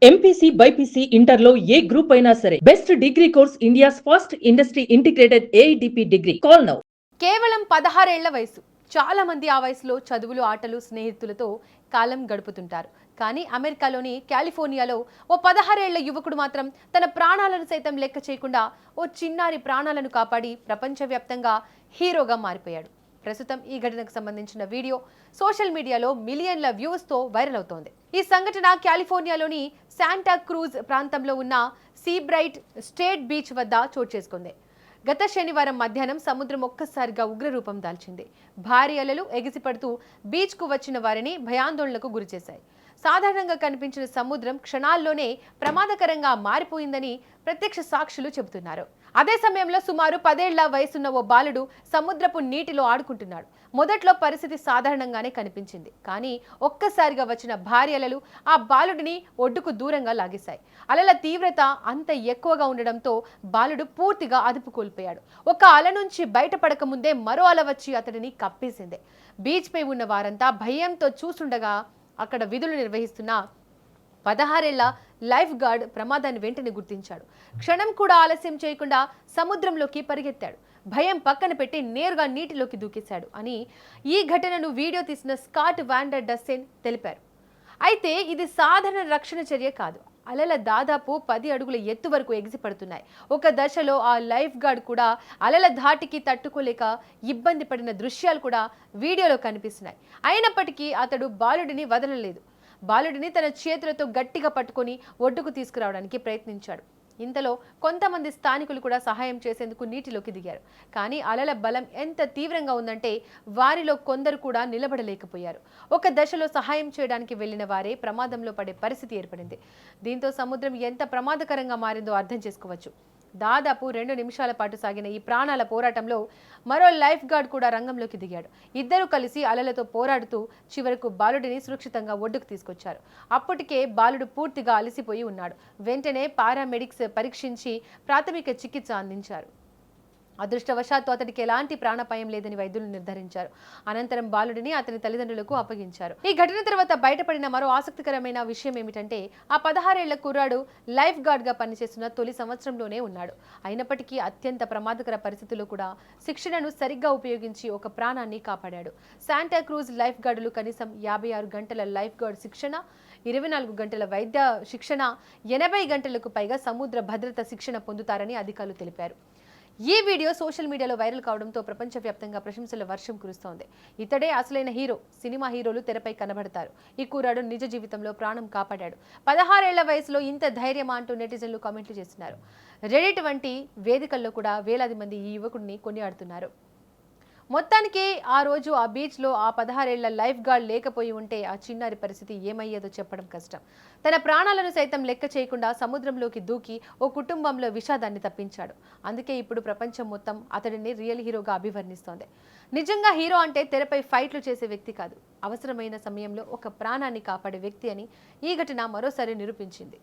MPC BiPC ఇంటర్లో ఏ group అయినా సరే best degree course India's first industry integrated AITP degree. Call now. కేవలం 16 ఏళ్ల వయసు. చాలా మంది ఆ వయసులో చదువులు, ఆటలు, స్నేహితులతో కాలం గడుపుతుంటారు. కానీ అమెరికాలోని కాలిఫోర్నియాలో ఓ 16 ఏళ్ల యువకుడు మాత్రం తన ప్రాణాలను సైతం లెక్క చేయకుండా ఓ చిన్నారి ప్రాణాలను కాపాడి ప్రపంచవ్యాప్తంగా హీరోగా మారిపోయాడు. ప్రస్తుతం ఈ ఘటనకు సంబంధించిన వీడియో సోషల్ మీడియాలో మిలియన్ల వ్యూస్తో వైరల్ అవుతోంది. ఈ సంఘటన కాలిఫోర్నియాలోని శాంటా క్రూజ్ ప్రాంతంలో ఉన్న సీబ్రైట్ స్టేట్ బీచ్ వద్ద చోటు చేసుకుంది. గత శనివారం మధ్యాహ్నం సముద్రం ఒక్కసారిగా ఉగ్రరూపం దాల్చింది. భారీ అలలు ఎగిసిపడుతూ బీచ్కు వచ్చిన వారిని భయాందోళనకు గురిచేశాయి. సాధారణంగా కనిపించిన సముద్రం క్షణాల్లోనే ప్రమాదకరంగా మారిపోయిందని ప్రత్యక్ష సాక్షులు చెబుతున్నారు. అదే సమయంలో సుమారు 10 ఏళ్ల వయసున్న ఓ బాలుడు సముద్రపు నీటిలో ఆడుకుంటున్నాడు. మొదట్లో పరిస్థితి సాధారణంగానే కనిపించింది. కానీ ఒక్కసారిగా వచ్చిన భారీ అలలు ఆ బాలుడిని ఒడ్డుకు దూరంగా లాగేశాయి. అలల తీవ్రత అంత ఎక్కువగా ఉండడంతో బాలుడు పూర్తిగా అదుపు కోల్పోయాడు. ఒక అల నుంచి బయటపడక ముందే మరో అల వచ్చి అతడిని కప్పేసింది. బీచ్ పై ఉన్న వారంతా భయంతో చూస్తుండగా అక్కడ విధులు నిర్వహిస్తున్న 16 ఏళ్ల లైఫ్ గార్డ్ ప్రమాదాన్ని వెంటనే గుర్తించాడు. క్షణం కూడా ఆలస్యం చేయకుండా సముద్రంలోకి పరిగెత్తాడు. భయం పక్కన పెట్టి నేరుగా నీటిలోకి దూకేశాడు అని ఈ ఘటనను వీడియో తీసిన స్కాట్ వాండర్ డస్సెన్ తెలిపారు. అయితే ఇది సాధారణ రక్షణ చర్య కాదు. అలల దాదాపు 10 అడుగుల ఎత్తు వరకు ఎగిసిపడుతున్నాయి. ఒక దశలో ఆ లైఫ్ గార్డ్ కూడా అలల ధాటికి తట్టుకోలేక ఇబ్బంది పడిన దృశ్యాలు కూడా వీడియోలో కనిపిస్తున్నాయి. అయినప్పటికీ అతడు బాలుడిని వదలలేదు. బాలుడిని తన చేతులతో గట్టిగా పట్టుకొని ఒడ్డుకు తీసుకురావడానికి ప్రయత్నించాడు. ఇంతలో కొంతమంది స్థానికులు కూడా సహాయం చేసేందుకు నీటిలోకి దిగారు. కానీ అలల బలం ఎంత తీవ్రంగా ఉందంటే వారిలో కొందరు కూడా నిలబడలేకపోయారు. ఒక దశలో సహాయం చేయడానికి వెళ్లిన వారే ప్రమాదంలో పడే పరిస్థితి ఏర్పడింది. దీంతో సముద్రం ఎంత ప్రమాదకరంగా మారిందో అర్థం చేసుకోవచ్చు. దాదాపు 2 నిమిషాల పాటు సాగిన ఈ ప్రాణాల పోరాటంలో మరో లైఫ్ గార్డ్ కూడా రంగంలోకి దిగాడు. ఇద్దరు కలిసి అలలతో పోరాడుతూ చివరకు బాలుడిని సురక్షితంగా ఒడ్డుకు తీసుకొచ్చారు. అప్పటికే బాలుడు పూర్తిగా అలసిపోయి ఉన్నాడు. వెంటనే పారామెడిక్స్ పరీక్షించి ప్రాథమిక చికిత్స అందించారు. అదృష్టవశాత్తు అతడికి ఎలాంటి ప్రాణాపాయం లేదని వైద్యులు నిర్ధారించారు. అనంతరం బాలుడిని అతని తల్లిదండ్రులకు అప్పగించారు. ఈ ఘటన తర్వాత బయటపడిన మరో ఆసక్తికరమైన విషయం ఏమిటంటే ఆ 16 ఏళ్ల కుర్రాడు లైఫ్ గార్డ్ గా పనిచేస్తున్న తొలి సంవత్సరంలోనే ఉన్నాడు. అయినప్పటికీ అత్యంత ప్రమాదకర పరిస్థితుల్లో కూడా శిక్షణను సరిగ్గా ఉపయోగించి ఒక ప్రాణాన్ని కాపాడాడు. శాంటా క్రూజ్ లైఫ్ గార్డులు కనీసం 56 గంటల లైఫ్ గార్డ్ శిక్షణ, 24 గంటల వైద్య శిక్షణ, 80 గంటలకు పైగా సముద్ర భద్రత శిక్షణ పొందుతారని అధికారులు తెలిపారు. ఈ వీడియో సోషల్ మీడియాలో వైరల్ కావడంతో ప్రపంచవ్యాప్తంగా ప్రశంసల వర్షం కురుస్తోంది. ఇతడే అసలైన హీరో. సినిమా హీరోలు తెరపై కనబడతారు. ఈ కుర్రాడు నిజ జీవితంలో ప్రాణం కాపాడాడు. 16 ఏళ్ల వయసులో ఇంత ధైర్యమా అంటూ నెటిజన్లు కామెంట్లు చేస్తున్నారు. రెడిట్ వంటి వేదికల్లో కూడా వేలాది మంది ఈ యువకుడిని కొనియాడుతున్నారు. మొత్తానికి ఆ రోజు ఆ బీచ్లో ఆ 16 ఏళ్ల లైఫ్ గార్డ్ లేకపోయి ఉంటే ఆ చిన్నారి పరిస్థితి ఏమయ్యేదో చెప్పడం కష్టం. తన ప్రాణాలను సైతం లెక్క చేయకుండా సముద్రంలోకి దూకి ఓ కుటుంబంలో విషాదాన్ని తప్పించాడు. అందుకే ఇప్పుడు ప్రపంచం మొత్తం అతడిని రియల్ హీరోగా అభివర్ణిస్తోంది. నిజంగా హీరో అంటే తెరపై ఫైట్లు చేసే వ్యక్తి కాదు, అవసరమైన సమయంలో ఒక ప్రాణాన్ని కాపాడే వ్యక్తి అని ఈ ఘటన మరోసారి నిరూపించింది.